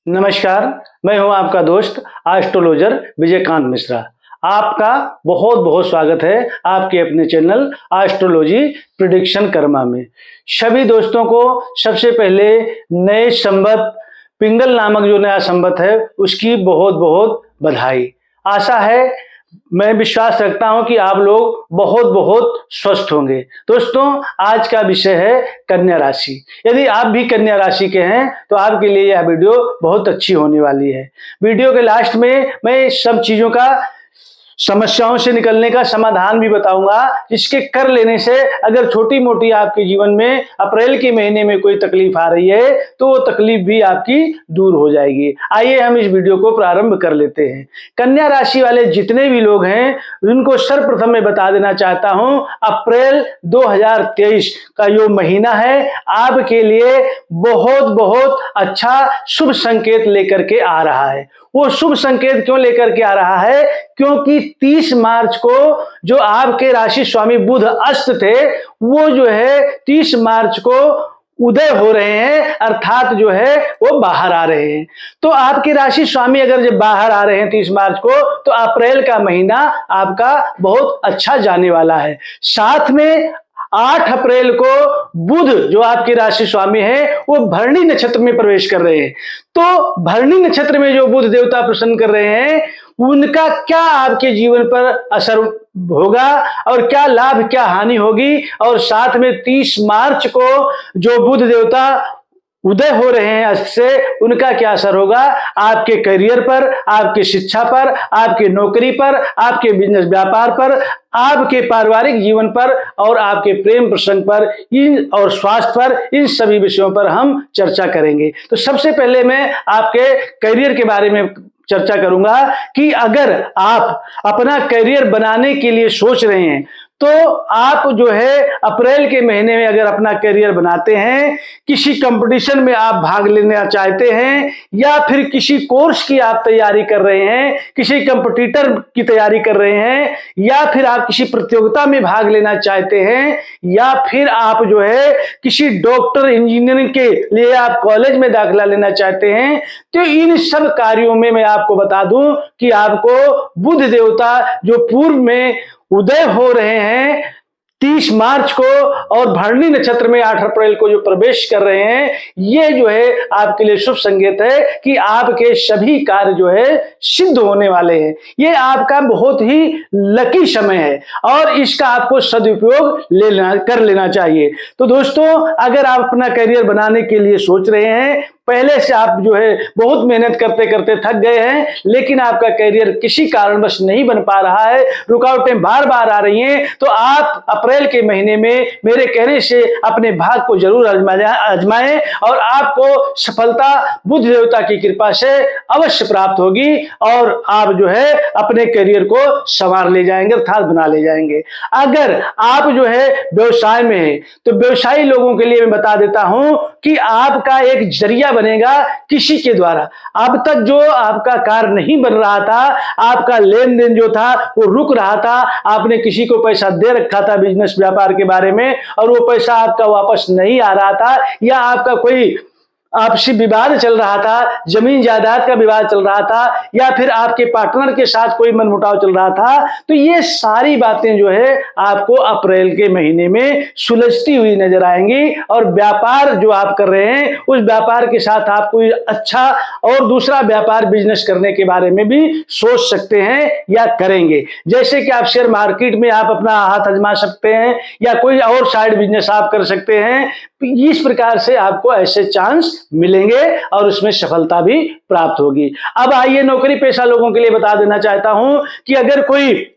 नमस्कार, मैं हूं आपका दोस्त एस्ट्रोलॉजर विजयकांत मिश्रा। आपका बहुत बहुत स्वागत है आपके अपने चैनल एस्ट्रोलॉजी प्रिडिक्शन कर्मा में। सभी दोस्तों को सबसे पहले नए संवत पिंगल नामक जो नया संवत है उसकी बहुत बहुत बधाई। आशा है, मैं विश्वास रखता हूं कि आप लोग बहुत बहुत स्वस्थ होंगे। दोस्तों, आज का विषय है कन्या राशि। यदि आप भी कन्या राशि के हैं तो आपके लिए यह वीडियो बहुत अच्छी होने वाली है। वीडियो के लास्ट में मैं सब चीजों का, समस्याओं से निकलने का समाधान भी बताऊंगा, जिसके कर लेने से अगर छोटी मोटी आपके जीवन में अप्रैल के महीने में कोई तकलीफ आ रही है तो वो तकलीफ भी आपकी दूर हो जाएगी। आइए हम इस वीडियो को प्रारंभ कर लेते हैं। कन्या राशि वाले जितने भी लोग हैं उनको सर्वप्रथम मैं बता देना चाहता हूं, अप्रैल 2023 का जो महीना है आपके लिए बहुत बहुत अच्छा शुभ संकेत लेकर के आ रहा है। वो शुभ संकेत क्यों लेकर के आ रहा है? क्योंकि 30 मार्च को जो आपके राशि स्वामी बुध अस्त थे वो जो है 30 मार्च को उदय हो रहे हैं, अर्थात जो है वो बाहर आ रहे हैं। तो आपके राशि स्वामी अगर जब बाहर आ रहे हैं 30 मार्च को, तो अप्रैल का महीना आपका बहुत अच्छा जाने वाला है। साथ में 8 अप्रैल को बुध जो आपके राशि स्वामी है वो भरणी नक्षत्र में प्रवेश कर रहे हैं। तो भरणी नक्षत्र में जो बुध देवता प्रसन्न कर रहे हैं उनका क्या आपके जीवन पर असर होगा और क्या लाभ क्या हानि होगी, और साथ में 30 मार्च को जो बुध देवता उदय हो रहे हैं अस्त से, उनका क्या असर होगा आपके करियर पर, आपकी शिक्षा पर, आपकी नौकरी पर, आपके बिजनेस व्यापार पर, आपके पारिवारिक जीवन पर और आपके प्रेम प्रसंग पर, इन और स्वास्थ्य पर, इन सभी विषयों पर हम चर्चा करेंगे। तो सबसे पहले मैं आपके करियर के बारे में चर्चा करूंगा कि अगर आप अपना करियर बनाने के लिए सोच रहे हैं तो आप जो है अप्रैल के महीने में अगर अपना करियर बनाते हैं, किसी कंपटीशन में आप भाग लेना चाहते हैं या फिर किसी कोर्स की आप तैयारी कर रहे हैं, किसी कंपटीटर की तैयारी कर रहे हैं, या फिर आप किसी प्रतियोगिता में भाग लेना चाहते हैं, या फिर आप जो है किसी डॉक्टर इंजीनियरिंग के लिए आप कॉलेज में दाखिला लेना चाहते हैं, तो इन सब कार्यों में मैं आपको बता दूं कि आपको बुध देवता जो पूर्व में उदय हो रहे हैं 30 मार्च को और भरणी नक्षत्र में 8 अप्रैल को जो प्रवेश कर रहे हैं, ये जो है आपके लिए शुभ संकेत है कि आपके सभी कार्य जो है सिद्ध होने वाले हैं। ये आपका बहुत ही लकी समय है और इसका आपको सदुपयोग कर लेना चाहिए। तो दोस्तों, अगर आप अपना करियर बनाने के लिए सोच रहे हैं, पहले से आप जो है बहुत मेहनत करते करते थक गए हैं, लेकिन आपका करियर किसी कारणवश नहीं बन पा रहा है, रुकावटें बार बार आ रही हैं, तो आप अप्रैल के महीने में मेरे कहने से अपने भाग को जरूर आजमाएं और आपको सफलता बुध देवता की कृपा से अवश्य प्राप्त होगी और आप जो है अपने करियर को संवार ले जाएंगे, अर्थात बना ले जाएंगे। अगर आप जो है व्यवसाय में है तो व्यवसायी लोगों के लिए मैं बता देता हूं कि आपका एक जरिया बनेगा किसी के द्वारा। अब तक जो आपका कार्य नहीं बन रहा था, आपका लेन देन जो था वो रुक रहा था, आपने किसी को पैसा दे रखा था बिजनेस व्यापार के बारे में और वो पैसा आपका वापस नहीं आ रहा था, या आपका कोई आपसी विवाद चल रहा था, जमीन जायदाद का विवाद चल रहा था, या फिर आपके पार्टनर के साथ कोई मनमुटाव चल रहा था, तो ये सारी बातें जो है आपको अप्रैल के महीने में सुलझती हुई नजर आएंगी और व्यापार जो आप कर रहे हैं उस व्यापार के साथ आप कोई अच्छा और दूसरा व्यापार बिजनेस करने के बारे में भी सोच सकते हैं या करेंगे। जैसे कि आप शेयर मार्केट में आप अपना हाथ आजमा सकते हैं या कोई और साइड बिजनेस आप कर सकते हैं। इस प्रकार से आपको ऐसे चांस मिलेंगे और उसमें सफलता भी प्राप्त होगी। अब आइए नौकरी पेशा लोगों के लिए बता देना चाहता हूं कि अगर कोई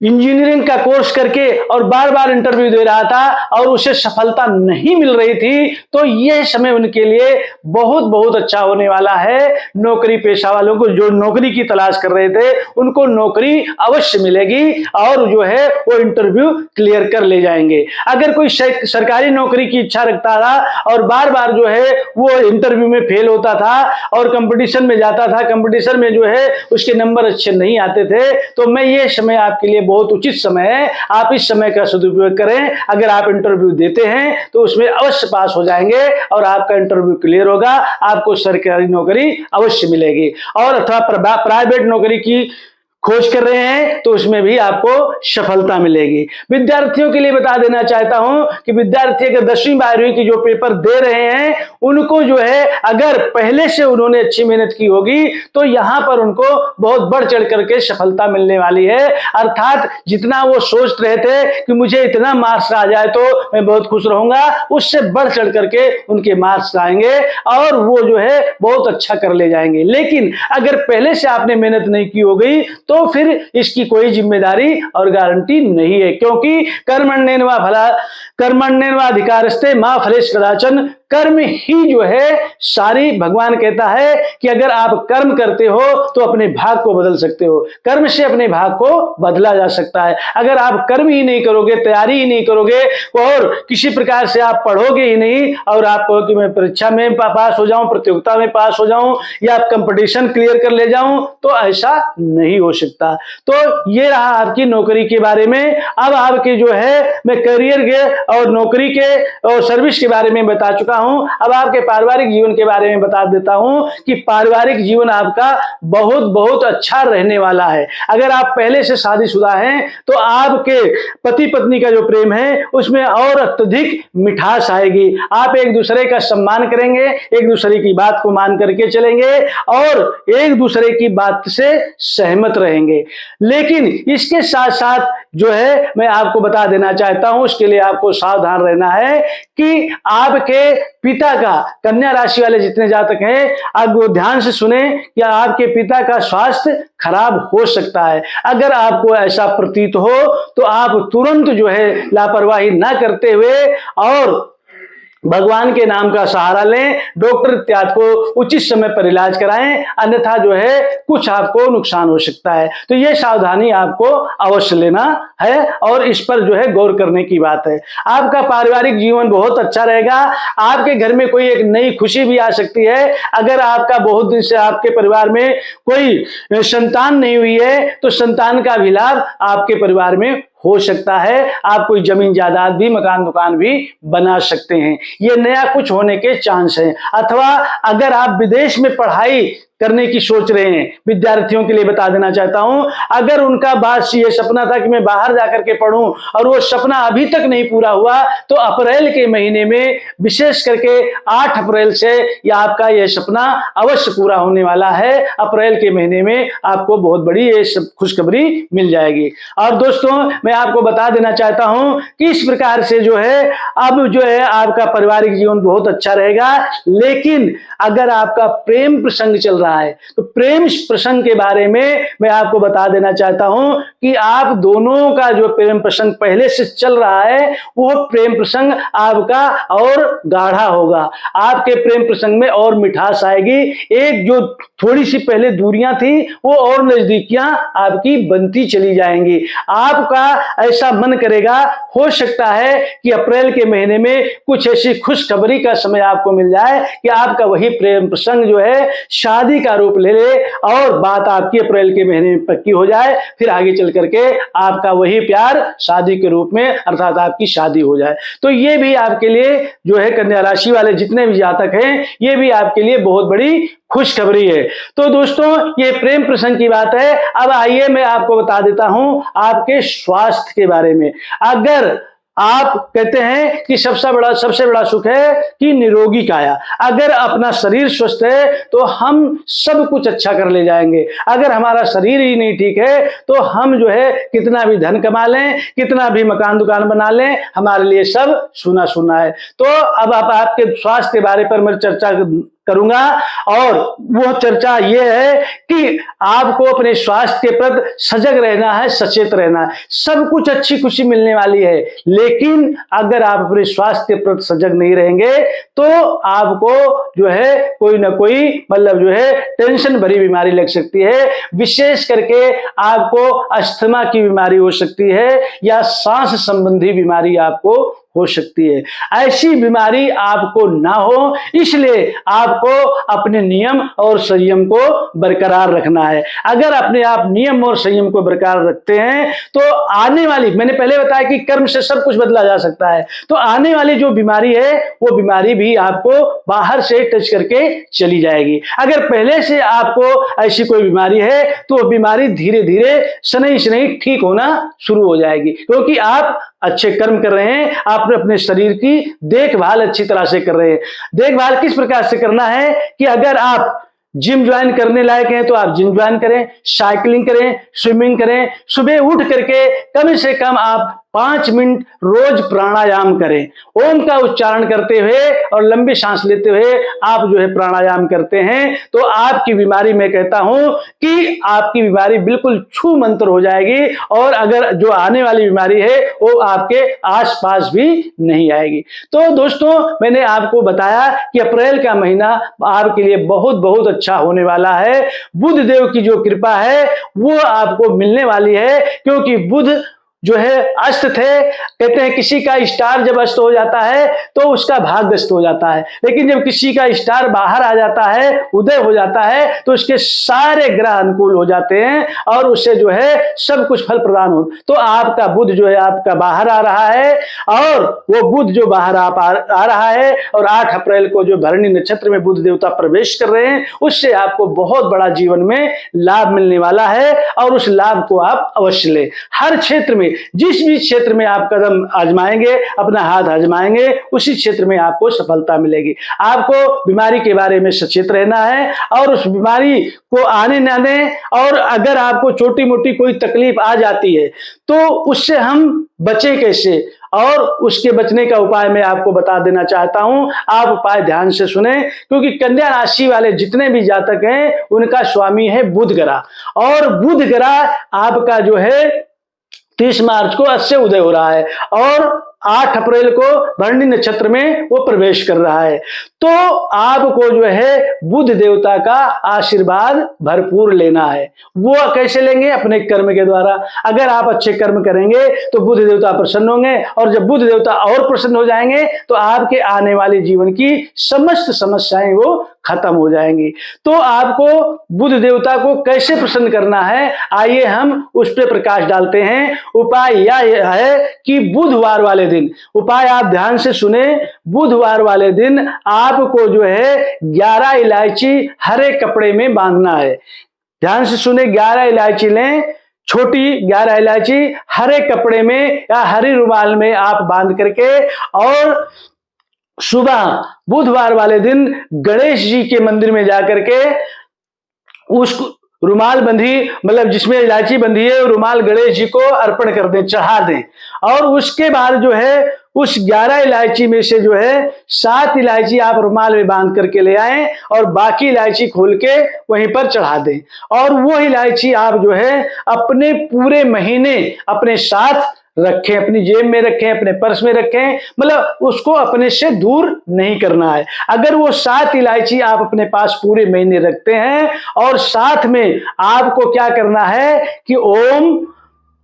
इंजीनियरिंग का कोर्स करके और बार बार इंटरव्यू दे रहा था और उसे सफलता नहीं मिल रही थी, तो यह समय उनके लिए बहुत बहुत अच्छा होने वाला है। नौकरी पेशा वालों को जो नौकरी की तलाश कर रहे थे उनको नौकरी अवश्य मिलेगी और जो है वो इंटरव्यू क्लियर कर ले जाएंगे। अगर कोई सरकारी नौकरी की इच्छा रखता था और बार बार जो है वो इंटरव्यू में फेल होता था और कंपटीशन में जाता था, कंपटीशन में जो है उसके नंबर अच्छे नहीं आते थे, तो मैं ये समय आपके लिए बहुत उचित समय है, आप इस समय का सदुपयोग करें। अगर आप इंटरव्यू देते हैं तो उसमें अवश्य पास हो जाएंगे और आपका इंटरव्यू क्लियर होगा, आपको सरकारी नौकरी अवश्य मिलेगी। और अथवा प्राइवेट नौकरी की खोज कर रहे हैं तो उसमें भी आपको सफलता मिलेगी। विद्यार्थियों के लिए बता देना चाहता हूं कि विद्यार्थी अगर 10वीं 12वीं की जो पेपर दे रहे हैं उनको जो है अगर पहले से उन्होंने अच्छी मेहनत की होगी तो यहां पर उनको बहुत बढ़ चढ़ करके सफलता मिलने वाली है। अर्थात जितना वो सोच रहे थे कि मुझे इतना मार्क्स आ जाए तो मैं बहुत खुश रहूंगा, उससे बढ़ चढ़ करके उनके मार्क्स आएंगे और वो जो है बहुत अच्छा कर ले जाएंगे। लेकिन अगर पहले से आपने मेहनत नहीं की होगी तो फिर इसकी कोई जिम्मेदारी और गारंटी नहीं है, क्योंकि कर्मण्येवाधिकारस्ते मा फलेषु कदाचन, कर्म ही जो है सारी, भगवान कहता है कि अगर आप कर्म करते हो तो अपने भाग को बदल सकते हो, कर्म से अपने भाग को बदला जा सकता है। अगर आप कर्म ही नहीं करोगे, तैयारी ही नहीं करोगे और किसी प्रकार से आप पढ़ोगे ही नहीं और आप कहो कि मैं परीक्षा में पास हो जाऊं, प्रतियोगिता में पास हो जाऊं या कंपटीशन क्लियर कर ले जाऊं, तो ऐसा नहीं हो सकता। तो ये रहा आपकी नौकरी के बारे में। अब आपके जो है मैं करियर के और नौकरी के और सर्विस के बारे में बता चुका हूं। अब आपके पारिवारिक जीवन के बारे में बता देता हूं कि पारिवारिक जीवन आपका बहुत बहुत अच्छा रहने वाला है। अगर आप पहले से शादीशुदा हैं तो आपके पति पत्नी का जो प्रेम है उसमें और अत्यधिक मिठास आएगी। आप एक दूसरे का सम्मान करेंगे, एक दूसरे की बात को मान करके चलेंगे और एक दूसरे की बात से सहमत रहेंगे। लेकिन इसके साथ साथ जो है मैं आपको बता देना चाहता हूं, उसके लिए आपको सावधान रहना है कि आपके पिता का, कन्या राशि वाले जितने जातक हैं आप वो ध्यान से सुने कि आपके पिता का स्वास्थ्य खराब हो सकता है। अगर आपको ऐसा प्रतीत हो तो आप तुरंत जो है लापरवाही ना करते हुए और भगवान के नाम का सहारा लें, डॉक्टर इत्यादि को उचित समय पर इलाज कराएं, अन्यथा जो है कुछ आपको नुकसान हो सकता है। तो ये सावधानी आपको अवश्य लेना है और इस पर जो है गौर करने की बात है। आपका पारिवारिक जीवन बहुत अच्छा रहेगा। आपके घर में कोई एक नई खुशी भी आ सकती है। अगर आपका बहुत दिन से आपके परिवार में कोई संतान नहीं हुई है तो संतान का भी लाभ आपके परिवार में हो सकता है। आप कोई जमीन जायदाद भी, मकान दुकान भी बना सकते हैं, ये नया कुछ होने के चांस हैं। अथवा अगर आप विदेश में पढ़ाई करने की सोच रहे हैं, विद्यार्थियों के लिए बता देना चाहता हूं, अगर उनका बात ये सपना था कि मैं बाहर जाकर के पढूं और वो सपना अभी तक नहीं पूरा हुआ तो अप्रैल के महीने में, विशेष करके 8 अप्रैल से यह आपका यह सपना अवश्य पूरा होने वाला है। अप्रैल के महीने में आपको बहुत बड़ी ये खुशखबरी मिल जाएगी। और दोस्तों मैं आपको बता देना चाहता हूं कि इस प्रकार से जो है अब जो है आपका पारिवारिक जीवन बहुत अच्छा रहेगा। लेकिन अगर आपका प्रेम प्रसंग चल रहा है तो प्रेम प्रसंग के बारे में मैं आपको बता देना चाहता हूं कि आप दोनों का जो प्रेम प्रसंग पहले से चल रहा है वो प्रेम प्रसंग आपका और गाढ़ा होगा। आपके प्रेम प्रसंग में और मिठास आएगी। एक जो थोड़ी सी पहले दूरियां थी वो और नजदीकियां आपकी बनती चली जाएंगी। आपका ऐसा मन करेगा, हो सकता है कि अप्रैल के महीने में कुछ ऐसी खुशखबरी का समय आपको मिल जाए कि आपका वही प्रेम प्रसंग जो है शादी का रूप ले ले और बात आपकी अप्रैल के महीने में पक्की हो जाए। फिर आगे चल करके आपका वही प्यार शादी के रूप में अर्थात आपकी शादी हो जाए। तो ये भी आपके लिए जो है कन्या राशि वाले जितने भी जातक हैं, ये भी आपके लिए बहुत बड़ी खुशखबरी है। तो दोस्तों ये प्रेम प्रसंग की बात है। अब आइए मैं आपको बता देता हूं आपके स्वास्थ्य के बारे में। अगर आप कहते हैं कि सबसे बड़ा सुख है कि निरोगी काया, अगर अपना शरीर स्वस्थ है तो हम सब कुछ अच्छा कर ले जाएंगे। अगर हमारा शरीर ही नहीं ठीक है तो हम जो है कितना भी धन कमा लें, कितना भी मकान दुकान बना लें, हमारे लिए सब सूना सूना है। तो अब आप आपके स्वास्थ्य के बारे पर मैं चर्चा करूंगा और वो चर्चा ये है कि आपको अपने स्वास्थ्य के प्रति सजग रहना है, सचेत रहना है। सब कुछ अच्छी खुशी मिलने वाली है, लेकिन अगर आप अपने स्वास्थ्य के प्रति सजग नहीं रहेंगे तो आपको जो है कोई ना कोई मतलब जो है टेंशन भरी बीमारी लग सकती है। विशेष करके आपको अस्थमा की बीमारी हो सकती है या सांस संबंधी बीमारी आपको हो सकती है। ऐसी बीमारी आपको ना हो, इसलिए आपको अपने नियम और संयम को बरकरार रखना है। अगर अपने आप नियम और संयम को बरकरार रखते हैं तो आने वाली, मैंने पहले बताया कि कर्म से सब कुछ बदला जा सकता है, तो आने वाली जो बीमारी है वो बीमारी भी आपको बाहर से टच करके चली जाएगी। अगर पहले से आपको ऐसी कोई बीमारी है तो बीमारी धीरे धीरे शनैः शनैः ठीक होना शुरू हो जाएगी, क्योंकि आप अच्छे कर्म कर रहे हैं, आप अपने शरीर की देखभाल अच्छी तरह से कर रहे हैं। देखभाल किस प्रकार से करना है कि अगर आप जिम ज्वाइन करने लायक हैं तो आप जिम ज्वाइन करें, साइकिलिंग करें, स्विमिंग करें, सुबह उठ करके कम से कम आप 5 मिनट रोज प्राणायाम करें। ओम का उच्चारण करते हुए और लंबी सांस लेते हुए आप जो है प्राणायाम करते हैं तो आपकी बीमारी, मैं कहता हूं कि आपकी बीमारी बिल्कुल छू मंतर हो जाएगी, और अगर जो आने वाली बीमारी है वो आपके आसपास भी नहीं आएगी। तो दोस्तों, मैंने आपको बताया कि अप्रैल का महीना आपके लिए बहुत बहुत अच्छा होने वाला है। बुध देव की जो कृपा है वो आपको मिलने वाली है, क्योंकि बुध जो है अस्त थे। कहते हैं किसी का स्टार जब अस्त हो जाता है तो उसका भाग्य अस्त हो जाता है, लेकिन जब किसी का स्टार बाहर आ जाता है, उदय हो जाता है, तो उसके सारे ग्रह अनुकूल हो जाते हैं और उससे जो है सब कुछ फल प्रदान हो। तो आपका बुध जो है आपका बाहर आ रहा है, और वो बुध जो बाहर आ रहा है और 8 अप्रैल को जो भरणी नक्षत्र में बुध देवता प्रवेश कर रहे हैं, उससे आपको बहुत बड़ा जीवन में लाभ मिलने वाला है, और उस लाभ को आप अवश्य लें। हर क्षेत्र में, जिस भी क्षेत्र में आप कदम आजमाएंगे, अपना हाथ आजमाएंगे, उसी क्षेत्र में आपको सफलता मिलेगी। आपको बीमारी के बारे में सचेत रहना है और उस बीमारी को आने न दें, और अगर आपको छोटी मोटी कोई तकलीफ आ जाती है तो उससे हम बचें कैसे, और उसके बचने का उपाय मैं आपको बता देना चाहता हूं। आप उपाय ध्यान से सुने, क्योंकि कन्या राशि वाले जितने भी जातक हैं उनका स्वामी है बुध ग्रह, और बुध ग्रह आपका जो है 30 मार्च को अस्य उदय हो रहा है और 8 अप्रैल को भरणी नक्षत्र में वो प्रवेश कर रहा है। तो आपको जो है बुध देवता का आशीर्वाद भरपूर लेना है। वो कैसे लेंगे? अपने कर्म के द्वारा। अगर आप अच्छे कर्म करेंगे तो बुध देवता प्रसन्न होंगे, और जब बुध देवता और प्रसन्न हो जाएंगे तो आपके आने वाले जीवन की समस्त समस्याएं वो खत्म हो जाएंगी। तो आपको बुध देवता को कैसे प्रसन्न करना है, आइए हम उस पर प्रकाश डालते हैं। उपाय यह है कि बुधवार वाले दिन, उपाय आप ध्यान से सुने, बुधवार वाले दिन आपको जो है 11 इलायची हरे कपड़े में बांधना है। ध्यान से सुने, 11 इलायची लें, छोटी 11 इलायची हरे कपड़े में या हरी रुमाल में आप बांध करके, और सुबह बुधवार वाले दिन गणेश जी के मंदिर में जाकर के उस रुमाल बंधी, मतलब जिसमें इलायची बंधी है, रुमाल गणेश जी को अर्पण कर दें, चढ़ा दें। और उसके बाद जो है उस 11 इलायची में से जो है 7 इलायची आप रुमाल में बांध करके ले आएं, और बाकी इलायची खोल के वहीं पर चढ़ा दें। और वो इलायची आप जो है अपने पूरे महीने अपने साथ रखें, अपनी जेब में रखें, अपने पर्स में रखें, मतलब उसको अपने से दूर नहीं करना है। अगर वो 7 इलायची आप अपने पास पूरे महीने रखते हैं, और साथ में आपको क्या करना है कि ओम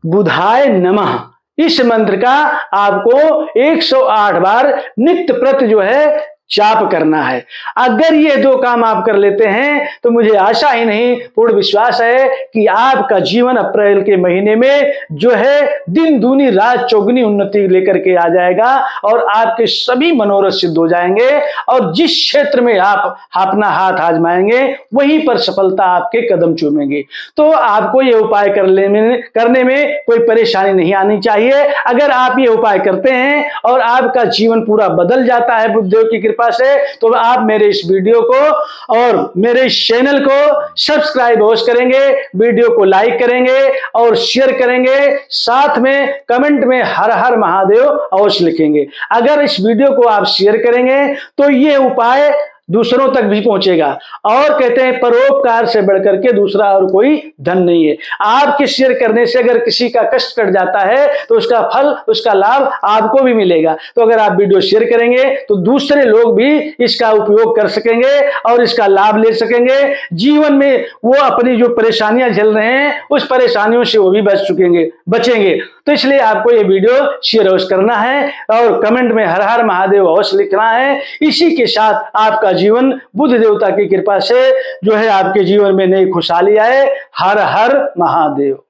बुधाय नमः इस मंत्र का आपको 108 बार नित्य प्रति जो है जाप करना है। अगर ये 2 काम आप कर लेते हैं तो मुझे आशा ही नहीं, पूर्ण विश्वास है कि आपका जीवन अप्रैल के महीने में जो है दिन दूनी रात चौगुनी उन्नति लेकर के आ जाएगा, और आपके सभी मनोरथ सिद्ध हो जाएंगे, और जिस क्षेत्र में आप अपना हाथ आजमाएंगे वहीं पर सफलता आपके कदम चूमेंगे। तो आपको ये उपाय करने में कोई परेशानी नहीं आनी चाहिए। अगर आप ये उपाय करते हैं और आपका जीवन पूरा बदल जाता है बुधदेव की कृपा से, तो आप मेरे इस वीडियो को और मेरे इस चैनल को सब्सक्राइब अवश्य करेंगे, वीडियो को लाइक करेंगे और शेयर करेंगे, साथ में कमेंट में हर हर महादेव अवश्य लिखेंगे। अगर इस वीडियो को आप शेयर करेंगे तो ये उपाय दूसरों तक भी पहुंचेगा, और कहते हैं परोपकार से बढ़कर के दूसरा और कोई धन नहीं है। आपके शेयर करने से अगर किसी का कष्ट कट जाता है तो उसका फल, उसका लाभ आपको भी मिलेगा। तो अगर आप वीडियो शेयर करेंगे तो दूसरे लोग भी इसका उपयोग कर सकेंगे और इसका लाभ ले सकेंगे। जीवन में वो अपनी जो परेशानियां झेल रहे हैं उस परेशानियों से वो भी बचेंगे। तो इसलिए आपको ये वीडियो शेयर अवश्य करना है और कमेंट में हर हर महादेव अवश्य लिखना है। इसी के साथ आपका जीवन बुद्ध देवता की कृपा से जो है आपके जीवन में नई खुशहाली आए। हर हर महादेव।